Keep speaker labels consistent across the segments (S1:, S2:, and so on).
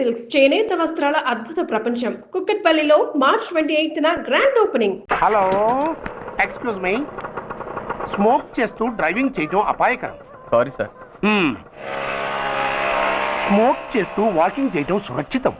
S1: Silks చేనేత వస్త్రాల అద్భుత ప్రపంచం. కుక్కట్పల్లిలో మార్చ్ 28న grand opening.
S2: Hello, excuse me. Smoke చేస్తూ డ్రైవింగ్ చేయడం అపాయకరం.
S3: Sorry sir.
S2: స్మోక్ చేస్తూ వాకింగ్ చేయడం సురక్షితం.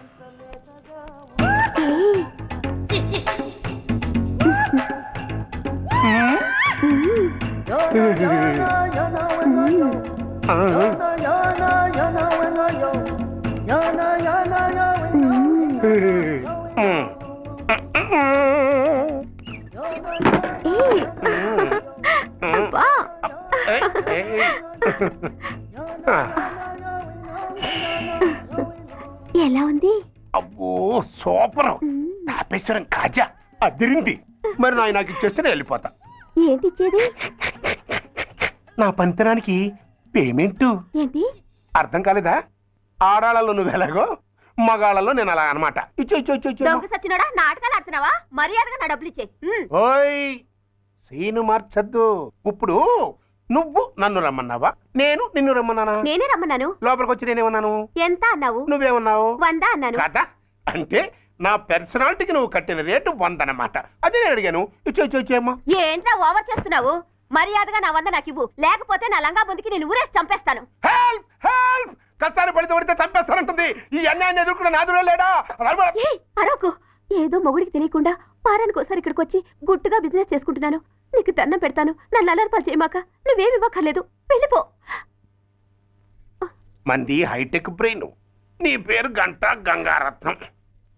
S4: ఎలా ఉంది?
S2: అబ్బో సూపర్. తాపేశ్వరం కాజా అదిరింది. మరి నాకు ఇచ్చేస్తే నేను వెళ్ళిపోతా.
S4: ఏంటి ఇచ్చేది?
S2: నా పంతనానికి పేమెంట్.
S4: ఏంటి
S2: అర్థం కాలేదా? ఆడాళ్ళలో నువ్వు ఎలాగో, మగాళ్ళలో నేను అలా అనమాట.
S4: నాటకాలు ఆడుతున్నావా? మర్యాదగా నా డబ్బులు ఇచ్చే.
S2: ఓయ్ సీను మార్చద్దు. ఇప్పుడు నువ్వు నన్ను రమ్మన్నావా, నేను నిన్ను రమ్మన్నానా?
S4: నేనే రమ్మన్నాను.
S2: లోపలికి వచ్చి నేనేమన్నాను?
S4: ఎంత అన్నావు?
S2: నువ్వేమన్నావు?
S4: 100 అన్నాను.
S2: కదా, అంటే నా పర్సనాలిటీకి నువ్వు కట్టిన రేటు 100 అన్నమాట. అదే నేను అడిగాను. ఇచ్చేమ్మా.
S4: ఏంట్రా ఓవర్ చేస్తున్నావు? మర్యాదగా నా 100 నాకు ఇవ్వు, లేకపోతే నా లంగా బొందికి నేను ఊరేసి చంపేస్తాను.
S2: Help help. కష్టాన్ని పడితే చంపేస్తానంటుంది. ఈ అన్యాయాన్ని ఎదుర్కొన్న నాదుడే లేడా?
S4: అరవకు. ఏదో మొగుడికి తెలియకుండా వారానికి ఒకసారి ఇక్కడికి వచ్చి గుట్టుగా బిజినెస్ చేసుకుంటున్నాను. నీకు దండం పెడతాను, నన్ను అల్లరిపాలు చేయమాక. నువ్వేమి ఇవ్వక్కర్లేదు, వెళ్ళిపో.
S2: మంది హైటెక్ బ్రెయిన్. నీ పేరు గంటా గంగారత్నం,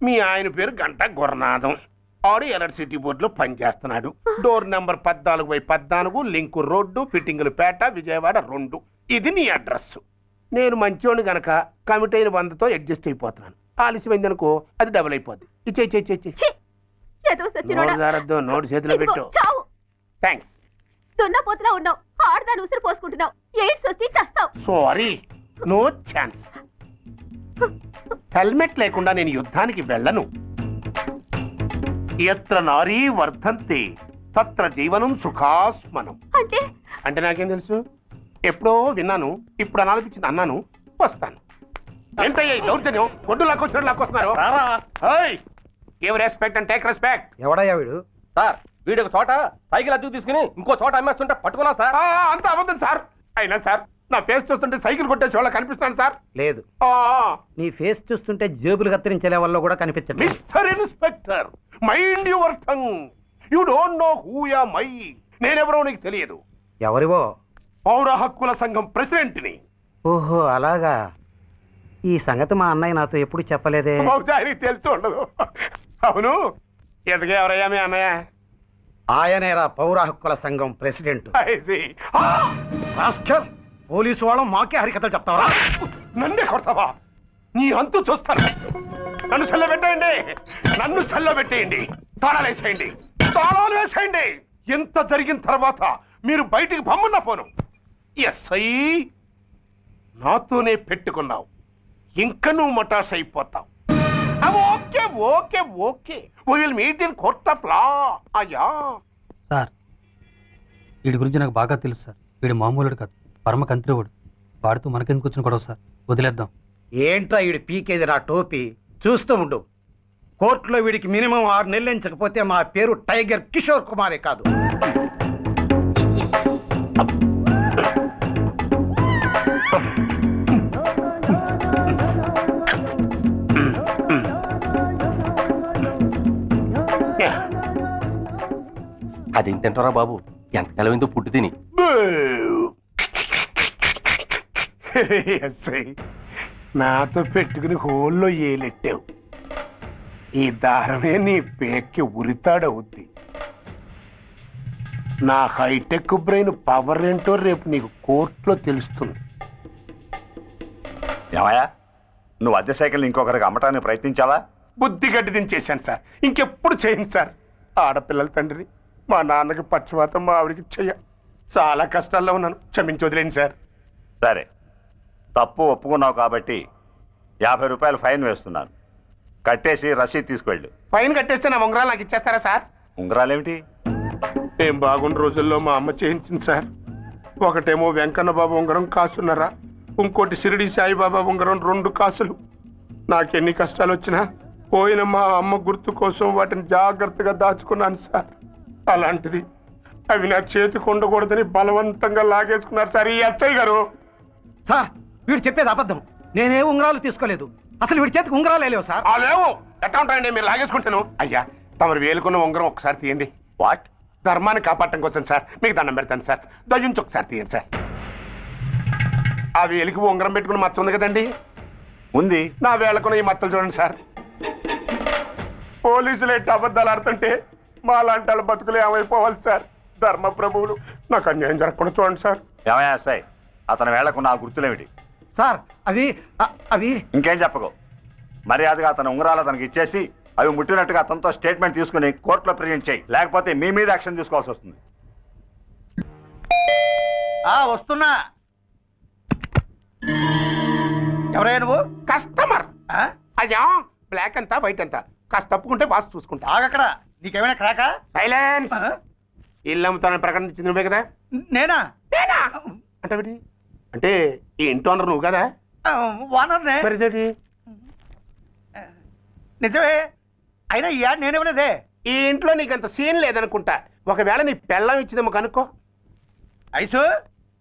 S2: మీ ఆయన పేరు గంటా గురనాథం. ఆడు ఎలక్ట్రిసిటీ బోర్డులో పనిచేస్తున్నాడు. డోర్ నెంబర్ 14/14, లింకు రోడ్డు, ఫిట్టింగులు పేట, విజయవాడ 2. ఇది నీ అడ్రస్. నేను మంచోని గనక కమిట్ అయిన 100తో అడ్జస్ట్ అయిపోతున్నాను. ఆలస్యమైందనుకో అది డబుల్ అయిపోద్ది. నోటు చేతిలో పెట్టు. థ్యాంక్స్.
S4: దున్నపోతులా ఉన్నావు, ఆడదాని ఉసిరు పోసుకుంటున్నావు. ఎయిడ్స్ వచ్చి చస్తావు.
S2: Sorry, no chance. హెల్మెట్ లేకుండా నేను యుద్ధానికి వెళ్ళను. ఎత్ర నారీ వర్ధంతే తత్ర జీవనం సుఖాస్మనం. అంటే నాకేం తెలుసు? ఎప్పుడో విన్నాను, ఇప్పుడు అనాలనిపించింది అన్నాను. వస్తాను. ఏంటయ్యా దౌర్జన్యం? కొడ్డు లాక్కొస్తున్నారు. Give respect and take respect.
S3: ఎవడయ్యా వీడు? సార్, వీడు ఒక చోట సైకిల్ అద్దెకు తీసుకుని ఇంకో చోట అమ్మేస్తుంటే పట్టుకున్నా సార్.
S2: అంత అబద్ధం సార్. అయినా సార్, నా ఫేస్ చూస్తుంటే సైకిల్ కొట్టేసి వాళ్ళ కనిపిస్తాను సార్.
S5: లేదు, నీ ఫేస్ చూస్తుంటే జేబులు కత్తిరించే లెవెల్లో కూడా కనిపించదు.
S2: Mister inspector, mind your tongue. You don't know who am I. నేనెవరో నీకు తెలియదు.
S5: ఎవరివో?
S2: పౌర హక్కుల సంఘం ప్రెసిడెంట్ని.
S5: ఓహో అలాగా. ఈ సంగతి మా అన్నయ్య నాతో ఎప్పుడు చెప్పలేదే.
S2: బహుశా ఆయనకి తెలిసి ఉండదు. అవును, ఎదగా ఎవరయ్యా మీ అన్నయ్య?
S5: ఆయనేరా పౌర హక్కుల సంఘం ప్రెసిడెంట్. పోలీసు వాళ్ళం మాకే హరికథలు చెప్తావరా?
S2: నన్నే కొడతావా? నీ అంతు చూస్తాను. నన్ను సెల్ల పెట్టేయండి, నన్ను సెల్ల పెట్టేయండి. తాళాలు వేసేయండి, తాళాలు వేసేయండి. ఎంత జరిగిన తర్వాత మీరు బయటికి పంపన్నా పోను. ఎస్ఐ, నాతోనే పెట్టుకున్నావు, ఇంకా నువ్వు మటాస్ అయిపోతావు. Okay okay okay, we will meet in court of law. అయ్యా
S6: సార్, వీడి గురించి నాకు బాగా తెలుసు సార్. వీడు మామూలుడు కాదు, పరమ కంత్రివుడు. వాడితో మనకెందుకు వచ్చిన గొడవ సార్? వదిలేద్దాం.
S5: ఏంట్రా వీడు పీకేది నా టోపీ? చూస్తూ ఉండు. కోర్టులో వీడికి మినిమం 6 నెలలు ఎంచకపోతే మా పేరు టైగర్ కిషోర్ కుమారే కాదు.
S3: అదేంటంటారా బాబు, ఎంతకాలం ఏందో పుట్టి తిని.
S2: నాతో పెట్టుకుని హోల్లో ఏలెట్టావు. ఈ దారమే నీ పేక్కి ఉరితాడవుద్ది. నా హైటెక్ బ్రెయిన్ పవర్ ఏంటో రేపు నీకు కోర్టులో తెలుస్తుంది.
S7: ఏమయ్యా, నువ్వు అద్దె సైకిల్ ఇంకొకరికి అమ్మటానికి ప్రయత్నించావా?
S2: బుద్ధి గడ్డి దించేశాను సార్, ఇంకెప్పుడు చేయను సార్. ఆడపిల్లల తండ్రిని, మా నాన్నకి పక్షవాతం, మా ఆవిడికి చెయ్య. చాలా కష్టాల్లో ఉన్నాను, క్షమించి వదిలేండి సార్.
S7: సరే, తప్పు ఒప్పుకున్నావు కాబట్టి 50 రూపాయలు ఫైన్ వేస్తున్నాను. కట్టేసి రసీదు తీసుకువెళ్ళు.
S2: ఫైన్ కట్టేస్తే నా ఉంగరాలు నాకు ఇచ్చేస్తారా సార్?
S7: ఉంగరాలేమిటి?
S2: ఏం బాగున్న రోజుల్లో మా అమ్మ చేయించింది సార్. ఒకటేమో వెంకన్న బాబు ఉంగరం కాసున్నరా, ఇంకోటి షిరిడి సాయిబాబా ఉంగరం 2 కాసులు. నాకెన్ని కష్టాలు వచ్చినా పోయిన మా అమ్మ గుర్తు కోసం వాటిని జాగ్రత్తగా దాచుకున్నాను సార్. అలాంటిది అవి నా చేతికి ఉండకూడదని బలవంతంగా లాగేసుకున్నారు సార్ ఈ ఎస్ఐ గారు.
S5: సార్ వీడు చెప్పేది అబద్ధం. నేనే ఉంగరాలు తీసుకోలేదు. అసలు వీడి చేతికి ఉంగరాలు లేవు సార్.
S2: లేవు. ఎట్లా ఉంటాయండి మీరు లాగేసుకుంటాను. అయ్యా తమరు వేలుకున్న ఉంగరం ఒకసారి తీయండి.
S7: వాట్?
S2: ధర్మాన్ని కాపాడటం కోసం సార్. మీకు దండం పెడతాను సార్. దయ్యుంచి ఒకసారి తీయండి సార్. ఆ వేలికి ఉంగరం పెట్టుకుని మచ్చ ఉంది కదండి,
S7: ఉంది.
S2: నా వేళకున్న ఈ మచ్చలు చూడండి సార్. పోలీసులు ఎట్టి అబద్ధాలు ఆడుతుంటే మా లాంటి వాళ్ళ బతుకులు ఏమైపోవాలి సార్. ధర్మ ప్రభువులు నాకు అన్యాయం జరగకుండా చూడండి సార్.
S7: ఏమయ్యా ఎస్ఐ, అతని వేళకున్న ఆ గుర్తులేమిటి?
S5: సార్ అవి అవి
S7: ఇంకేం చెప్పకు. మర్యాదగా అతని ఉంగరాలు అతనికి ఇచ్చేసి అవి ముట్టినట్టుగా అతనితో స్టేట్మెంట్ తీసుకుని కోర్టులో ప్రజెంట్ చేయి. లేకపోతే మీ మీద యాక్షన్ తీసుకోవాల్సి వస్తుంది.
S5: వస్తున్నా. ఎవరయ్యా నువ్వు?
S2: కస్టమర్. అయ్యా బ్లాక్ అంతా వైట్ అంతా కాస్త తప్పుకుంటే వాసు చూసుకుంటా.
S5: ఆగక్కడ. నీకేమైనా క్రాకా?
S2: సైలెన్స్. ఇల్లు అమ్ముతానని ప్రకటించింది నువ్వే కదా?
S5: నేనా?
S2: నేనా అంటే అంటే ఈ ఇంటి ఓనర్ నువ్వు కదా?
S5: ఓనర్నే.
S2: మరి ఇదేంటి?
S5: నిజమే. అయినా ఈ యాడ్ నేనేమలేదే.
S2: ఈ ఇంట్లో నీకు అంత సీన్ లేదనుకుంటా. ఒకవేళ నీ పెళ్ళం ఇచ్చిందేమో కనుక్కో.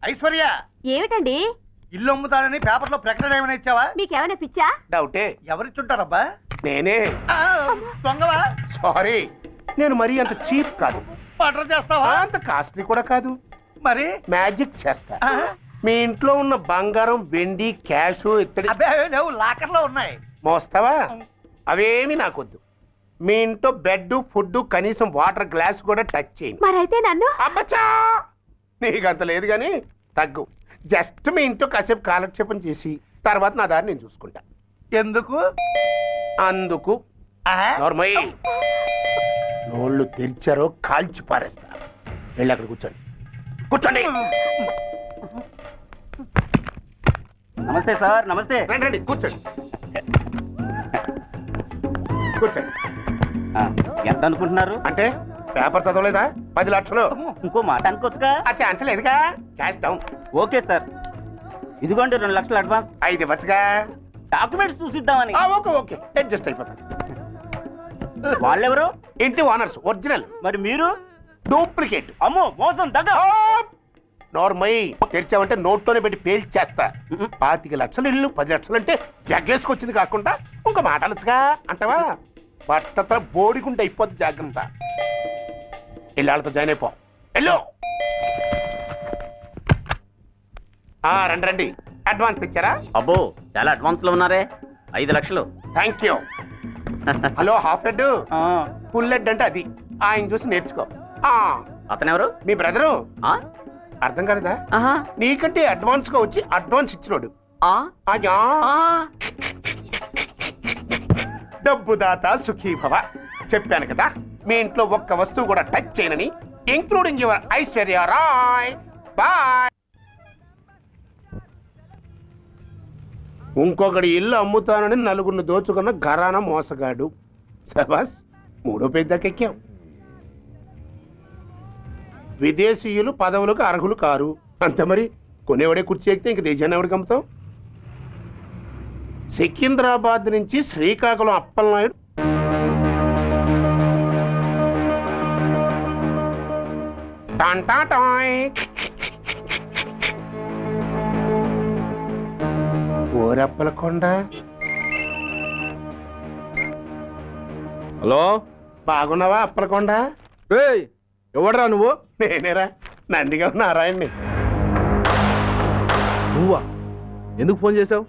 S5: ఐశ్వర్య
S4: ఏమిటండి?
S5: ఇల్లు అమ్ముతానని పేపర్లో ప్రకటన ఏమైనా ఇచ్చావా?
S4: మీకేమైనా పిచ్చా?
S2: డౌటే.
S5: ఎవరిచ్చుంటారబ్బా?
S2: నేనే.
S5: దొంగవా?
S2: సారీ, నేను మరీ అంత చీప్ కాదు.
S5: మర్డర్ చేస్తావా?
S2: అంత కాస్ట్లీ కూడా కాదు.
S5: మరి
S2: మ్యాజిక్ చేస్తా. మీ ఇంట్లో ఉన్న బంగారం, వెండి, క్యాష్ ఇత్తడి
S5: అబ్బే లేవు, లాకర్లో ఉన్నాయి.
S2: మోస్తావా? అవేమి నాకొద్దు. మీ ఇంట్లో బెడ్, ఫుడ్, కనీసం వాటర్ గ్లాస్ కూడా టచ్ చేయండి.
S4: మరైతే నన్ను
S2: అబ్బచ్చా, నీకంత లేదు కానీ తగ్గు. జస్ట్ మీ ఇంట్లో కాసేపు కాలక్షేపం చేసి తర్వాత నా దారి నేను చూసుకుంటా.
S5: ఎందుకు?
S2: అందుకు. నోర్మయ్య, నోళ్ళు తెరిచారో కాల్చి పారేస్తా. వెళ్ళి అక్కడ కూర్చోండి. కూర్చోండి.
S3: నమస్తే సార్. నమస్తే.
S2: రండి రండి, కూర్చోండి. కూర్చోండి.
S3: ఎంత అనుకుంటున్నారు?
S2: అంటే పేపర్ చదవలేదా? 10 లక్షలు.
S3: ఇంకో మాట అనుకోవచ్చుగా.
S2: ఆ ఛాన్స్ లేదుగా. Cash down.
S3: ఓకే సార్, ఇదిగోండి 2 లక్షలు అడ్వాన్స్.
S2: 5 ఇవ్వచ్చుగా.
S3: డాక్యుమెంట్స్ చూసిద్దామని.
S2: ఓకే ఓకే, అడ్జస్ట్ అయిపోతాను.
S3: వాళ్ళెవరు?
S2: ఇంటి ఓనర్స్, ఒరిజినల్.
S3: మరి మీరు?
S2: డూప్లికేట్.
S3: అమ్మో మోసం దగ్గర.
S2: నార్మల్ తెరిచావంటే నోట్తోనే పెట్టి పేల్చేస్తా. 25 లక్షలు ఇల్లు 10 లక్షలు అంటే జగ్గేసుకొచ్చింది కాకుండా ఇంకో మాట అనొచ్చుగా అంటావా? బట్టతో బోడిగుంటే అయిపోద్ది. జాగ్రత్త. ఇళ్ళతో జాయిన్ అయిపో. వెళ్ళు. రండి రండి. అడ్వాన్స్ తెచ్చారా?
S3: అబ్బో చాలా అడ్వాన్స్ లో ఉన్నారే. 5 లక్షలు.
S2: Thank you. Hello, half head full head అంటే అది. ఆయన చూసి నేర్చుకో.
S3: అతనెవరు?
S2: మీ బ్రదరు. అర్థం కాలేదా? నీకంటే అడ్వాన్స్ గా వచ్చి అడ్వాన్స్ ఇచ్చినోడు. డబ్బు దాత సుఖీభవ. చెప్పాను కదా, మీ ఇంట్లో ఒక్క వస్తువు కూడా టచ్ చేయనని, including your Aishwarya Rai. Bye. ఇంకొకటి ఇల్లు అమ్ముతానని నలుగురిని దోచుకున్న ఘరానా మోసగాడు. శబాస్, 3వ పేజీ దాకా ఎక్కాం. విదేశీయులు పదవులకు అర్హులు కారు. అంతే మరి. కొనేవాడే కుర్చీ ఎక్కితే ఇంక దేశాన్ని ఎవరికి అమ్ముతాం? సికింద్రాబాద్ నుంచి శ్రీకాకుళం అప్పలనాయుడు ఓరప్పలకొండ.
S8: హలో,
S2: బాగున్నావా అప్పలకొండ?
S8: ఎవడరా నువ్వు?
S2: నేనేరా, నందిగా నారాయణ్ని.
S8: నువ్వా? ఎందుకు ఫోన్ చేసావు?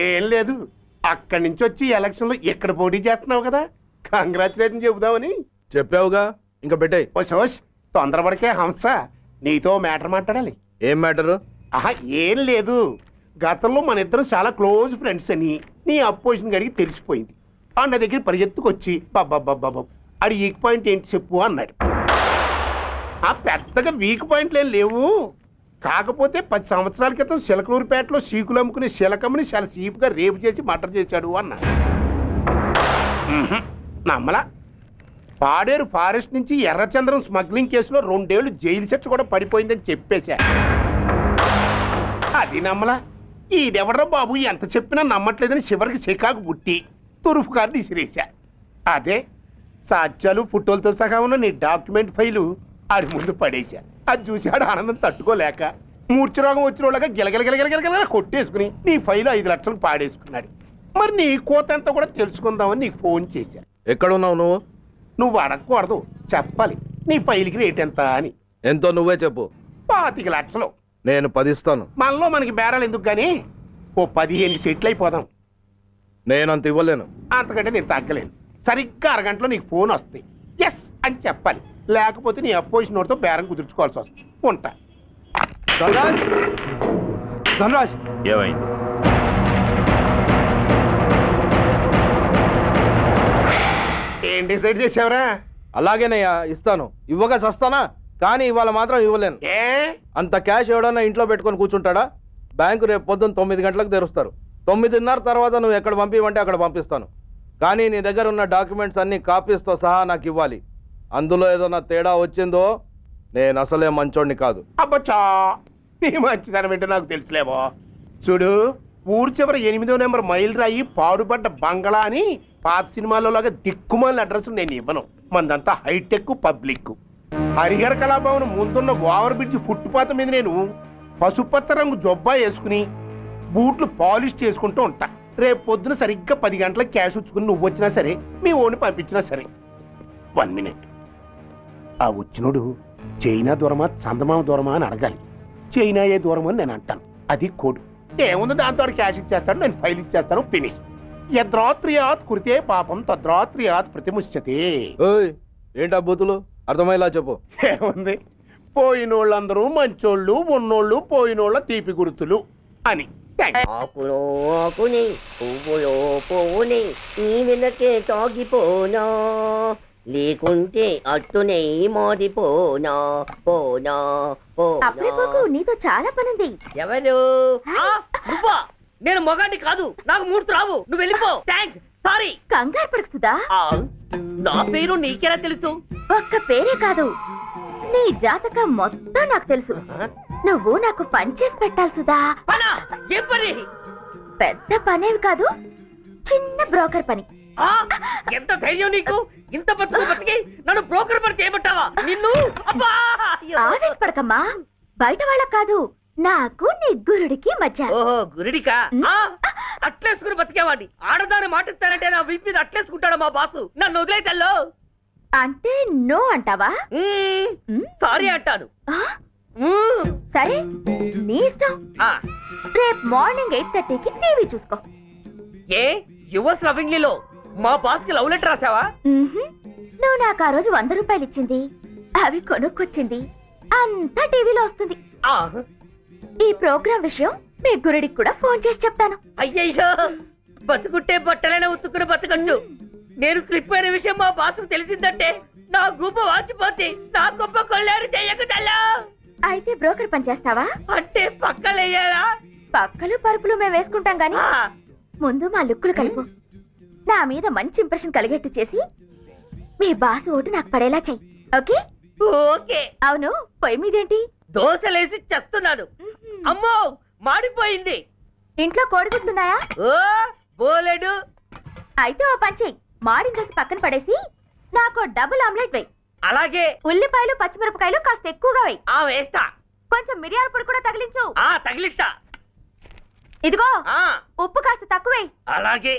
S2: ఏం లేదు, అక్కడి నుంచి వచ్చి ఎలక్షన్లో ఇక్కడ పోటీ చేస్తున్నావు కదా, కంగ్రాచులేషన్ చెబుదామని.
S8: చెప్పావుగా, ఇంకా పెట్టాయి.
S2: ఓ తొందరపడికే హంస, నీతో మ్యాటర్ మాట్లాడాలి.
S8: ఏం మ్యాటరు?
S2: ఏం లేదు, గతంలో మన ఇద్దరు చాలా క్లోజ్ ఫ్రెండ్స్ అని నీ అపోజిషన్ గడికి తెలిసిపోయింది. నా దగ్గర పరిగెత్తుకొచ్చి బాబా అడి వీక్ పాయింట్ ఏంటి చెప్పు అన్నాడు. పెద్దగా వీక్ పాయింట్లు ఏం లేవు, కాకపోతే 10 సంవత్సరాల క్రితం సిలకలూరుపేటలో సీకులు అమ్ముకునే శిలకమ్మని చాలా చీప్గా రేపు చేసి మర్డర్ చేశాడు అన్నాడు. నమ్మలా. పాడేరు ఫారెస్ట్ నుంచి ఎర్రచంద్రం స్మగ్లింగ్ కేసులో 2 ఏళ్ళు జైలు శిక్ష కూడా పడిపోయిందని చెప్పేశా. అది నమ్మలా. ఈడెవడ్రా బాబు ఎంత చెప్పినా నమ్మట్లేదని చివరికి చికాకు పుట్టి తురుపు కార్డు ఇసిరేశా. అదే సాక్ష్యాలు ఫోటోలతో సహా ఉన్న నీ డాక్యుమెంట్ ఫైలు ఆడి ముందు పడేశా. అది చూశాడు ఆనందం తట్టుకోలేక మూర్ఛరోగం వచ్చిన వాళ్ళగా గిలగిలగిలగిలగిలగిల కొట్టేసుకుని నీ ఫైలు 5 లక్షలకు పాడేసుకున్నాడు. మరి నీ కోత ఎంత కూడా తెలుసుకుందామని నీకు ఫోన్ చేశా.
S8: ఎక్కడున్నావు నువ్వు?
S2: నువ్వు అడగకూడదు, చెప్పాలి నీ ఫైల్కి రేట్ ఎంత అని.
S8: ఎంతో నువ్వే చెప్పు.
S2: 25 లక్షలు.
S8: నేను 10 ఇస్తాను.
S2: మనలో మనకి బేరాలు ఎందుకు కానీ ఓ 15 సెటిల్ అయిపోదాం.
S8: నేను అంత ఇవ్వలేను.
S2: అంతకంటే నేను తగ్గలేను. సరిగ్గా అరగంటలో నీకు ఫోన్ వస్తాయి. ఎస్ అని చెప్పాలి, లేకపోతే నీ అపోజిషన్ నోటితో బేరం కుదుర్చుకోవాల్సి వస్తుంది. ఉంటా.
S8: ధనరాజ్, ధనరాజ్,
S7: ఏమైంది?
S2: ఏం డిసైడ్ చేసావురా?
S8: అలాగేనయ్యా ఇస్తాను. ఇవ్వగా చస్తానా, కానీ ఇవాళ మాత్రం ఇవ్వలేను.
S2: ఏ
S8: అంత క్యాష్ ఎవడన్నా ఇంట్లో పెట్టుకొని కూర్చుంటాడా? బ్యాంకు రేపు పొద్దున్న 9 గంటలకు తెరుస్తారు. 9:30 తర్వాత నువ్వు ఎక్కడ పంపివంటే అక్కడ పంపిస్తాను. కానీ నీ దగ్గర ఉన్న డాక్యుమెంట్స్ అన్ని కాపీస్తో సహా నాకు ఇవ్వాలి. అందులో ఏదైనా తేడా వచ్చిందో నేను అసలే మంచోడిని కాదు.
S2: అబ్బచ్చా, నీ మంచిదనం ఏంటో నాకు తెలుసులేవో. చూడు, ఊరు చివర 8వ నెంబర్ మైల్ రాయి పాడుపడ్డ బంగళా అని పాత సినిమాలో లాగా దిక్కుమాలిన అడ్రస్ నేను ఇవ్వను. మందంతా హైటెక్ పబ్లిక్. హరిహర కళాభవన్ ముందున్న ఓవర్ బ్రిడ్జ్ ఫుట్పాత్ మీద నేను పసుపచ్చ రంగు జొబ్బా వేసుకుని బూట్లు పాలిష్ చేసుకుంటూ ఉంటా. రేపు పొద్దున సరిగ్గా 10 గంటలకు క్యాష్ వచ్చుకుని నువ్వు వచ్చినా సరే, మీ ఓన్ని పంపించినా సరే. 1 మినిట్. ఆ వచ్చినోడు చైనా దూరమా చందమామ దూరమా అని అడగాలి. చైనా ఏ దూరం అని నేను అంటాను. అది కోడ్. ఏముంది దాంతో క్యాష్ ఇచ్చేస్తాను, నేను ఫైల్ ఇచ్చేస్తాను, ఫినిష్. యద్రాత్రియాత్ కృతే పాపం తద్రాత్రియాత్ ప్రతిముష్యతే.
S8: ఓయ్, ఏంటా బూతులు? అర్థమయ్యేలా చెప్పు.
S2: ఏముంది, పోయినోళ్ళందరూ మంచోళ్ళు, ఉన్నోళ్ళు పోయినోళ్ళ తీపి గుర్తులు అని.
S9: ఆకులో ఆకుని పువ్వులో పువ్వుని నీ వెనకే తాగిపోనా, లేకుంటే అట్టునే మారిపోనా పోనా పోనా.
S4: నీతో చాలా పనుంది.
S9: ఎవరు? నువ్వా? నేను మొగాన్ని కాదు, నాకు 3 రావు. నువ్వు వెళ్ళిపో. Thanks, sorry.
S4: కంగారు పడకు సుధా.
S9: నా పేరు నీకెలా తెలుసు?
S4: ఒక్క పేరే కాదు, నీ జాతకం మొత్తం నాకు తెలుసు. నువ్వు నాకు పని చేసి పెట్టాలి సుధా.
S9: పనా? ఏం పని?
S4: పెద్ద పనేవి కాదు, చిన్న బ్రోకర్ పని.
S9: ఎంత ధైర్యం నీకు? ఇంత బతికి నన్ను బ్రోకర్ పని చేయమంటావా? నిన్ను
S4: ఆవేశపడకమ్మా, బయట వాళ్ళకు కాదు, నాకు నీ గురుడికి మధ్య.
S9: ఓహో, గురుడికా? అట్లేసుకుని బతికేవాడి. ఆడదాని మాటిస్తానంటే నా వీపు మీద అట్లేసుకుంటాడు మా బాసు. నన్ను వదిలేతల్లో.
S4: అంటే నో అంటావా?
S9: సారీ అంటాను.
S4: సరే, నీ ఇష్టం. రేపు మార్నింగ్ 8:30కి టీవీ చూసుకో.
S9: ఏ యువర్స్ లవింగ్లీలో మా బాస్ కి లవ్ లెటర్ రాసావా?
S4: నువ్వు నాకు ఆ రోజు 100 రూపాయలు ఇచ్చింది, అవి కొనుక్కొచ్చింది అంతా టీవీలో వస్తుంది. ఈ ప్రోగ్రాం విషయం మీ గురుడికి కూడా ఫోన్ చేసి చెప్తాను.
S9: అయ్యయ్యో, బతుకుంటే బట్టలైనా ఉత్తుకుని బతకచ్చు. నేను స్లిప్ అయిన విషయం మా బాసు తెలిసిందంటే నా గుబ్బ వాచిపోతే నా గొప్ప కొల్లారు చెయ్యకు తల్లా.
S4: అయితే బ్రోకర్ పని చేస్తావా?
S9: అంటే పక్కలేయాలా?
S4: పక్కలు పరుపులు మేము వేసుకుంటాం గాని ముందు మా లుక్కులు కలుపు. నా మీద మంచి ఇంప్రెషన్ కలిగేట్టు చేసి మీ బాసు ఓటు నాకు పడేలా చెయ్యి. ఓకే?
S9: ఓకే.
S4: అవును, పొయ్యి మీదేంటి?
S9: దోశలేసి చేస్తున్నాను. అమ్మో, మాడిపోయింది.
S4: ఇంట్లో కోడిగుడ్లున్నాయా?
S9: ఓ బోలెడు.
S4: అయితే ఓ పని చెయ్యి, మాడిన దోశ పక్కన పడేసి నాకు డబుల్ ఆమ్లెట్ వేయి.
S9: అలాగే.
S4: ఉల్లిపాయలు పచ్చిమిరపకాయలు కాస్త ఎక్కువగా వేయి.
S9: వేస్తా.
S4: కొంచెం మిరియాల పొడి కూడా తగిలించు.
S9: తగిలిస్తా.
S4: ఇదిగో ఉప్పు కాస్త తక్కువే.
S9: అలాగే,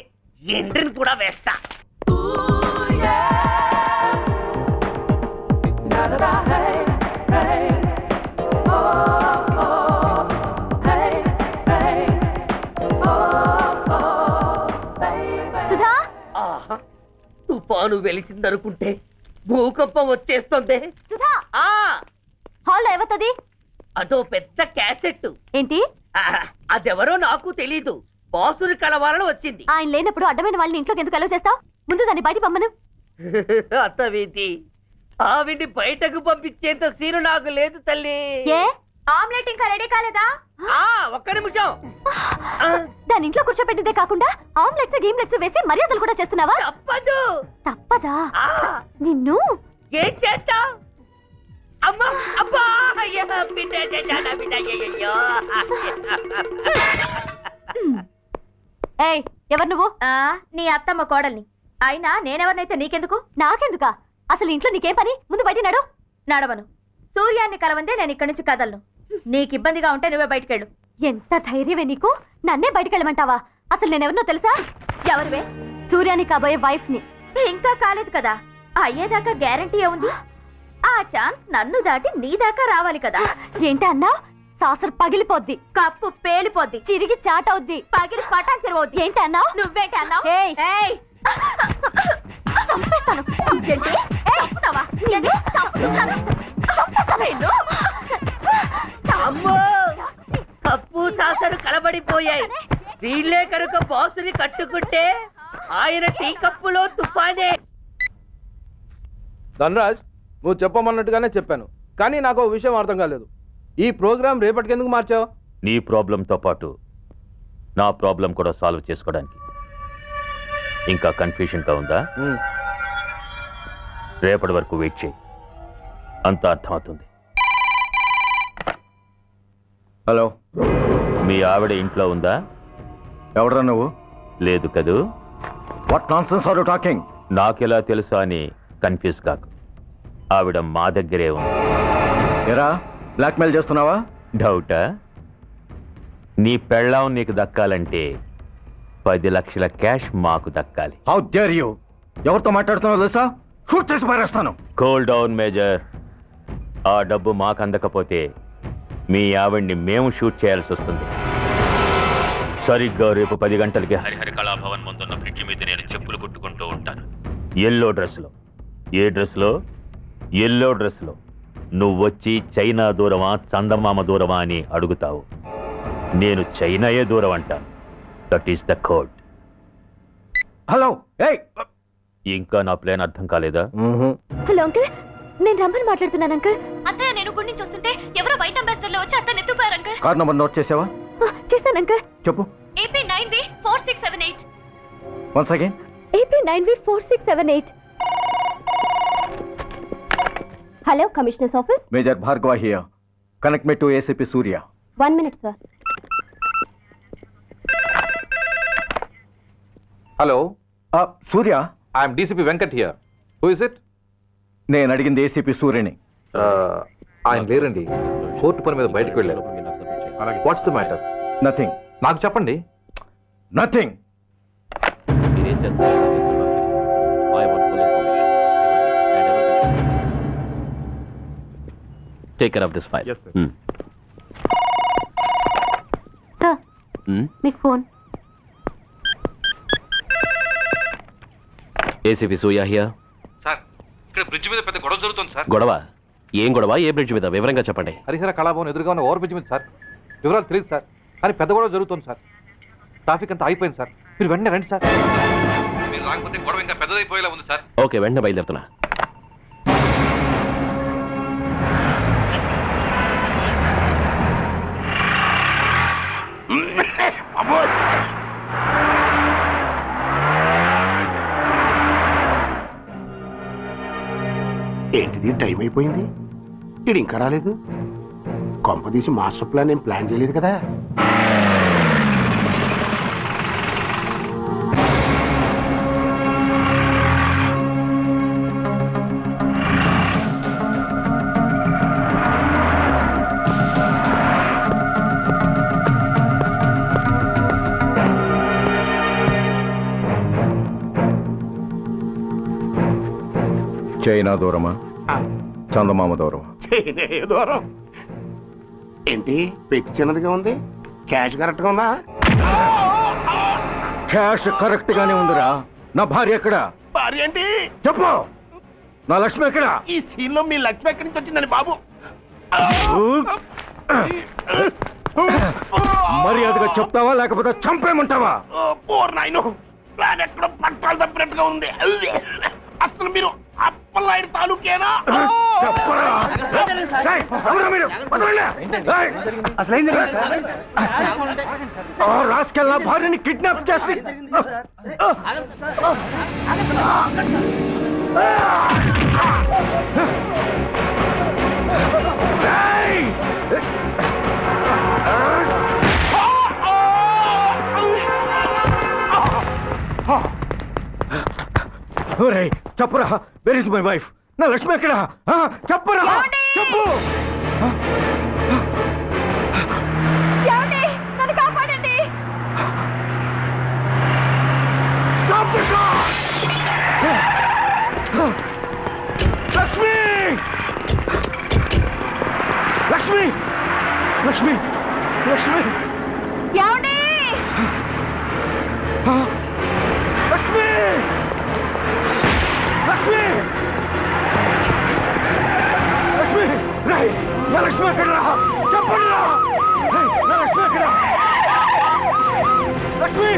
S9: ఎండ్రిని కూడా వేస్తా.
S4: సుధా,
S9: తుఫాను వెలిసిందనుకుంటే భూకంపం వచ్చేస్తుంది.
S4: సుధా, హాల్లో ఏమవుతుంది?
S9: అదో పెద్ద క్యాసెట్.
S4: ఏంటి?
S9: అదెవరో నాకు తెలీదు. బాసుని కలవాలని వచ్చింది.
S4: ఆయన లేనప్పుడు అడ్డమైన వాళ్ళని ఇంట్లోకి ఎందుకు అలౌ చేస్తావు? ముందు దాన్ని బయట పంపను.
S9: అత్తవేంటి? ఆవిడ్ని బయటకు పంపించేంత సీను నాకు లేదు తల్లి.
S4: ఏ ఆమ్లెట్ ఇంకా రెడీ కాలేదా?
S9: ఒక్క నిమిషం.
S4: దాని ఇంట్లో కూర్చోబెట్టిందే కాకుండా ఆమ్లెట్స్ గేమ్లెట్స్ వేసి మర్యాదలు కూడా చేస్తున్నావా?
S9: తప్పదు.
S4: తప్పదా? నిన్ను
S9: ఏం చేస్తా? అమ్మా, అబ్బా, బిడ్డ బిడ్డ బిడ్డ.
S4: ఏయ్ ఎవరు నువ్వు? నీ అత్తమ్మ కోడల్ని. అయినా నేనెవరినైతే నీకెందుకు? నాకెందుకా? అసలు ఇంట్లో నీకేం పని? ముందు బయట నడు. నడవను. సూర్యాన్ని కలవందే నేను ఇక్కడి నుంచి కదలను. నీకు ఇబ్బందిగా ఉంటే నువ్వే బయటకెళ్ళు. ఎంత ధైర్యమే నీకు? నన్నే బయటకెళ్ళమంటావా? అసలు నేనెవరినో తెలుసా? ఎవరివే? సూర్యాన్ని కాబోయే వైఫ్ ని. ఇంకా కాలేదు కదా, అయ్యేదాకా గ్యారంటీ ఏముంది? ఆ ఛాన్స్ నన్ను దాటి నీ దాకా రావాలి కదా. ఏంటి అన్నా? సాసర్ పగిలిపోద్ది, కప్పు పేలిపోద్ది, చిరిగి చాటవుద్ది, పగిలి పటాన్ చెరువవుద్ది. ఏంటి అన్నా? నువ్వేంటి అన్నా? చంపేస్తాను. చంపుతావా?
S9: అమ్మో, కప్పు సాసరు కలబడిపోయాయి. వీళ్ళే కనుక బాసుని కట్టుకుంటే ఆయన టీ కప్పులో తుఫానే.
S8: ధనరాజ్, నువ్వు చెప్పమన్నట్టుగానే చెప్పాను, కానీ నాకు ఒక విషయం అర్థం కాలేదు. ఈ ప్రోగ్రాం రేపటికి ఎందుకు మార్చావు?
S10: నీ ప్రాబ్లంతో పాటు నా ప్రాబ్లం కూడా సాల్వ్ చేసుకోవడానికి. ఇంకా కన్ఫ్యూషన్గా ఉందా? రేపటి వరకు వెయిట్ చేయి, అంత అర్థమవుతుంది.
S3: హలో,
S10: మీ ఆవిడ ఇంట్లో ఉందా?
S3: ఎవడరా నువ్వు?
S10: లేదు కదూ.
S3: What nonsense are you talking?
S10: నాకెలా తెలుసా అని కన్ఫ్యూజ్ కాకు. ఆవిడ మా దగ్గరే ఉంది.
S3: ఎరా, బ్లాక్మెయిల్ చేస్తున్నావా?
S10: డౌటా? నీ పెళ్ళాం నీకు దక్కాలంటే 10 లక్షల క్యాష్ మాకు దక్కాలి.
S3: How dare you? ఎవరితో మాట్లాడుతున్నావు తెలుసా? షూట్ చేసి పారేస్తాను.
S10: Cool down major. ఆ డబ్బు మాకు అందకపోతే మీ ఆవిడ్ని మేము షూట్ చేయాల్సి వస్తుంది. సరిగ్గా రేపు 10 గంటలకి హరిహర కళాభవన్ ముందున్న బ్రిడ్జ్ మీద నేను చెప్పులు కుట్టుకుంటూ ఉంటాను. ఎల్లో డ్రెస్లో. ఏ డ్రెస్లో? ఎల్లో డ్రెస్లో. నువ్వు వచ్చి చైనా దూరమా చందమామ దూరమా అని అడుగుతావు. నేను చైనాయే దూరం అంటాను. That is the code.
S3: Hello,
S10: ఇంకా నా ప్లాన్ అర్థం కాలేదా?
S4: హలో అంకుల్, నేను రమ్మని మాట్లాడుతున్నాను అంకుల్. అత్తయ్య, నేను గుడి నుంచి వస్తుంటే ఎవరో వైట్ అంబాసిడర్ లో వచ్చి అత్తని ఎత్తుపోయారు అంకుల్.
S3: కార్ నంబర్ నోట్ చేసావా?
S4: చేశాను అంకుల్.
S3: చెప్పు.
S4: AP 9V4678.
S3: Once again.
S4: AP 9V4678. Hello, commissioners office.
S3: Major Bhargava here. Connect me to ACP Surya.
S4: 1 minute sir.
S11: Hello,
S3: Surya.
S11: I'm DCP Venkat here. Who is it?
S3: నేను అడిగింది ACP సూర్యని.
S11: ఆయన లేరండి, court పని మీద బయటకు వెళ్ళారు. What's the matter?
S3: నథింగ్.
S11: నాకు చెప్పండి.
S3: నథింగ్.
S10: మీరేం చేస్తారు? I want full information. And everything. Take care of this file.
S11: Yes, sir.
S4: Sir, మీకు phone.
S10: ACP Surya here.
S11: Sir, ఇక్కడ బ్రిడ్జ్ మీద పెద్ద గొడవ జరుగుతుంది సార్.
S10: గొడవ? ఏం గొడవ? ఏ బ్రిడ్జ్ మీద? వివరంగా చెప్పండి.
S11: హరిహర కళాభవన్ ఎదురుగా ఉన్న ఓవర్ బ్రిడ్జ్ మీద సార్. వివరాలు తెలియదు సార్, కానీ పెద్ద గొడవ జరుగుతుంది సార్. ట్రాఫిక్ అంతా అయిపోయింది సార్. మీరు వెంటనే రండి సార్. మీరు రాకపోతే గొడవ ఇంకా పెద్దదైపోయేలా ఉంది సార్.
S10: ఓకే, వెంటనే బయలుదేరుతున్నా.
S2: ఏంటిది, టైం అయిపోయింది, ఇది ఇంకా రాలేదు. కొంపదీసి మాస్టర్ ప్లాన్ ఏం ప్లాన్ చేయలేదు కదా?
S3: చైనా దూరమా చందమామ దూరమా?
S2: చైనా దూరం ఏంటి? పెట్టి చిన్నదిగా ఉంది, క్యాష్ కరెక్ట్గా ఉందా?
S3: క్యాష్ కరెక్ట్ గానే ఉందిరా. నా భార్య ఎక్కడ?
S2: భార్య ఏంటి?
S3: చెప్పు. నా లక్ష్మి ఎక్కడ?
S2: ఈ సీన్ లో మీ లక్ష్మి ఎక్కడి నుంచి వచ్చిందని బాబు?
S3: మర్యాదగా చెప్తావా లేకపోతే చంపేయమంటావా?
S2: పోర్ నాయను, ప్లాన్ ఎక్కడ పట్టాలు తప్పినట్టుగా ఉంది. అసలు మీరు అప్పలాయుడు తాలూకేనా?
S3: రాసుకెళ్ళ భార్యని కిడ్నాప్ చేసి
S5: చెప్పురా, వెర్ ఇస్ మై వైఫ్? నా లక్ష్మి ఎక్కడ? చెప్పురా, చెప్పు.
S4: నన్ను కాపాడండి.
S5: లక్ష్మి, లక్ష్మి, లక్ష్మి, లక్ష్మి,
S4: ఏమండి?
S5: లక్ష్మి, లక్ష్మి, లక్ష్మి, రై, నా లక్ష్మి ఎక్కడ? చెప్పండి రా. నా లక్ష్మి ఎక్కడ? లక్ష్మి,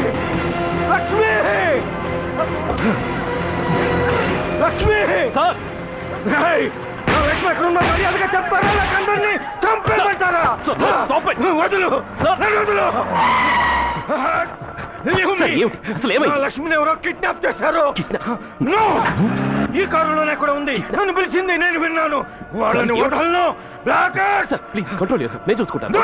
S5: లక్ష్మి, లక్ష్మి
S3: సార్,
S5: రై, నా లక్ష్మి ఎక్కడ ఉందో మర్యాదగా చెప్తారా? అందరినీ చంపేమంటారా? వదులు, నన్ను వదులు. లక్ష్మిని ఎవరో కిడ్నాప్ చేశారు. ఈ కారులోనే కూడా ఉంది. నన్ను పిలిచింది, నేను విన్నాను. వాళ్ళని వదలను.
S3: ప్లీజ్ కంట్రోల్ చేస్తాను, నేను చూసుకుంటాను.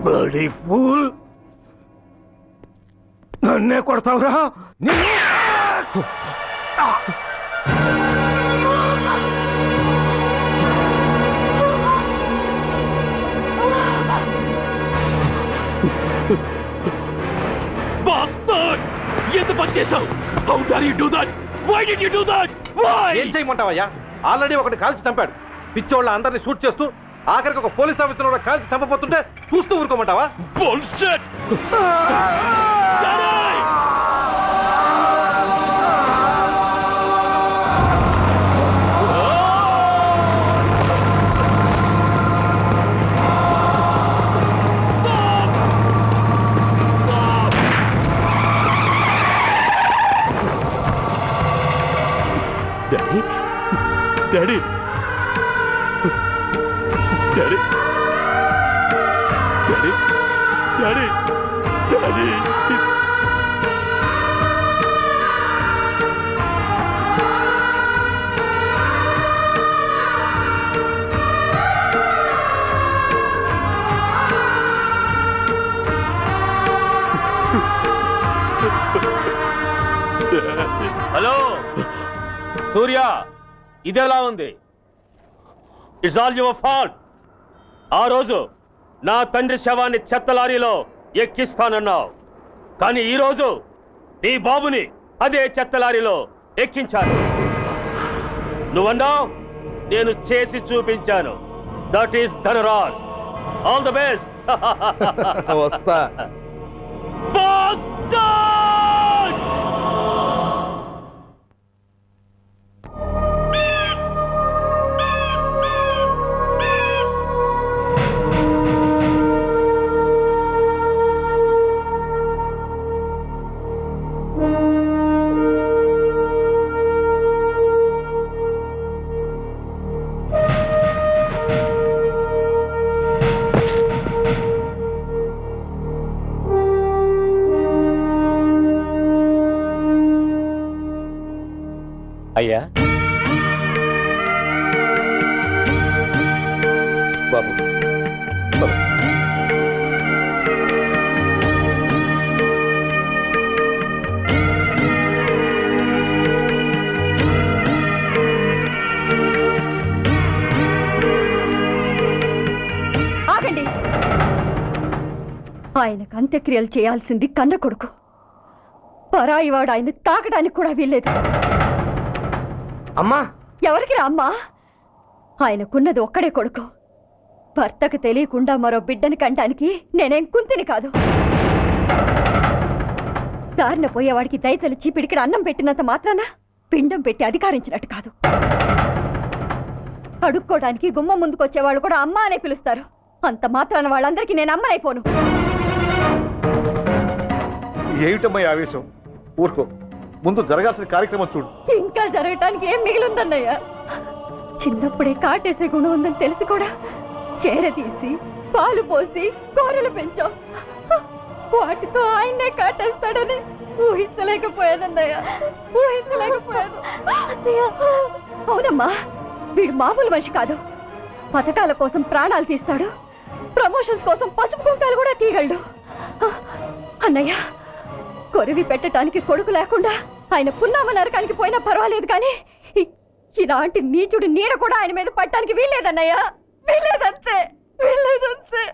S5: బడీ ఫూల్, నన్నే కొడతావురా?
S3: ఎంత పని చేశావు? How dare you do that? Why did you do that? Why? ఏం చేయమంటావయ్యా? ఆల్రెడీ ఒకటి కాల్చి చంపాడు. పిచ్చోళ్ళ అందరిని షూట్ చేస్తూ ఆఖరికి ఒక పోలీస్ ఆఫీసర్ కూడా కాల్చి చంపబోతుంటే చూస్తూ ఊరుకోమంటావా? Bullshit! Daddy, daddy, daddy, daddy, daddy. Hello Surya, ఇదెలా ఉంది? It's all your fault. ఆ రోజు నా తండ్రి శవాన్ని చెత్త లారీలో ఎక్కిస్తానన్నావు, కానీ ఈరోజు నీ బాబుని అదే చెత్త లారీలో ఎక్కించాను. నువ్వన్నావు, నేను చేసి చూపించాను. That is Dhanraj. All the best.
S8: వస్తా.
S3: అయ్యా బాబు, బాబు.
S4: ఆగండి. ఆయనకు అంత్యక్రియలు చేయాల్సింది కన్న కొడుకు. పరాయివాడు ఆయన తాకడానికి కూడా వీల్లేదు.
S3: అమ్మా,
S4: ఎవరికి రా అమ్మా? ఆయనకున్నది ఒక్కడే కొడుకు. భర్తకు తెలియకుండా మరో బిడ్డని కంటానికి నేనేం కుంతిని కాదు. దారిన పోయేవాడికి దయతలిచి పిడికిడ అన్నం పెట్టినంత మాత్రాన పిండం పెట్టి అధికారించినట్టు కాదు. అడుక్కోవడానికి గుమ్మం ముందుకొచ్చేవాళ్ళు కూడా అమ్మ అనే పిలుస్తారు. అంత మాత్రాన వాళ్ళందరికీ నేను అమ్మనైపోను.
S11: ఏమిటమ్మా ఆవేశం? ఊరుకో, ముందు జరగాల్సిన కార్యక్రమం చూడు.
S4: ఇంకా జరగటానికి ఏం మిగిలిందన్నయ్య? చిన్నప్పుడే కాటేసే గుణం ఉందని తెలిసి కూడా చేరదీసి పాలు పోసి కూరలు పెంచాం. వాటితో ఆయన్నే కాటేస్తాడని ఊహించలేకపోయానన్నయ్య, ఊహించలేకపోయాను. అవునమ్మా, వీడు మామూలు మనిషి కాదు. పథకాల కోసం ప్రాణాలు తీస్తాడు, ప్రమోషన్స్ కోసం పసుపు కుంకాలు కూడా తీయగలడు. అన్నయ్య, కొరివి పెట్టడానికి కొడుకు లేకుండా ఆయన పున్నామ నరకానికి పోయినా పర్వాలేదు, కానీ ఇలాంటి నీచుడు నీడ కూడా ఆయన మీద పట్టడానికి వీల్లేదన్నయ్య, వీల్లేదంతే, వీల్లేదంతే.